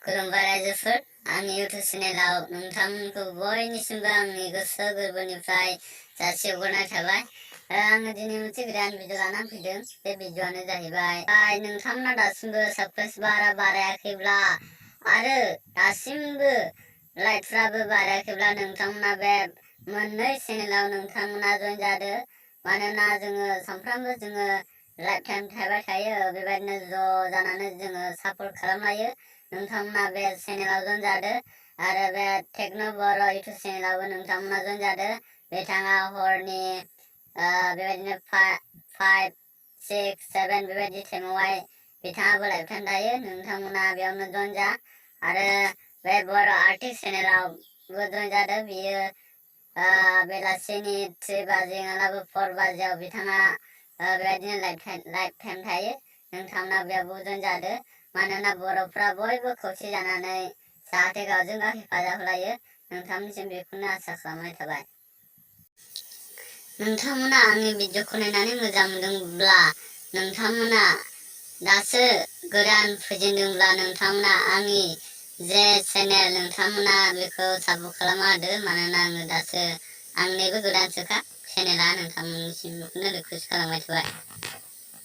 खुलुमबाय रायजोफोर, आंनि इउटुब चेनेलाव नोंथांमोनखौ बयनिसिमबो आंनि गोसो गोरबोनिफ्राय जासिहरनाय थाबाय। आङो दिनै मोनसे गोदान भिडिअ लानानै फैदों। बे भिडिअआनो जाहैबाय नोंथांमोना दासिमबो साबस्क्राइबारा बारायाखैब्ला आरो दासिमबो लाइकफ्राबो बारायाखैब्ला नोंथांमोना बे मोननै चेनेलाव नोंथांमोना जइन जादो। मानोना जोङो सानफ्रामबो जोङो लाइभ टाइम थाबाय थायो, बेबायदिनो ज' जानानै जोङो सापर्ट खालामलायो। नोंथांमोना बे चेनेलाव जइन जादो आरो बे टेक्न' बर' इउटुब चेनेलावबो नोंथांमोना जइन जादो। बिथाङा हरनि बेबायदिनो 5, 6, 7 बेबायदि टाइमावहाय बिथाङाबो लाइभ टाइम थायो। नोंथांमोना बेयावनो जइन जा आरो बे बर' आर्टिस्ट चेनेलावबो जइन जादो। बियो बेलासिनि 3 बाजि नङाब्लाबो 4 बाजियाव बिथाङा बेबायदिनो लाइभ टाइम थायो। नोंथांमोना बेयावबो जइन जादो। मानोना बर'फ्रा बयबो खौसे जानानै जाहाथे गावजों गाव हेफाजाब होलायो। नोंथांमोननिसिम बेखौनो आसा खालामनाय थाबाय। नोंथांमोना आंनि भिडिअखौ नायनानै मोजां मोनदोंब्ला, नोंथांमोना दासो गोदान फैजेनदोंब्ला नोंथांमोना आंनि जे चेनेल नोंथांमोना बेखौ साबस्क्राइब खालामना होदो। मानोना आङो दासो आंनिबो गोदानसोखा चेनेला, नोंथांमोननिसिम बेखौनो रिकुवेस्ट खालामनाय थाबाय।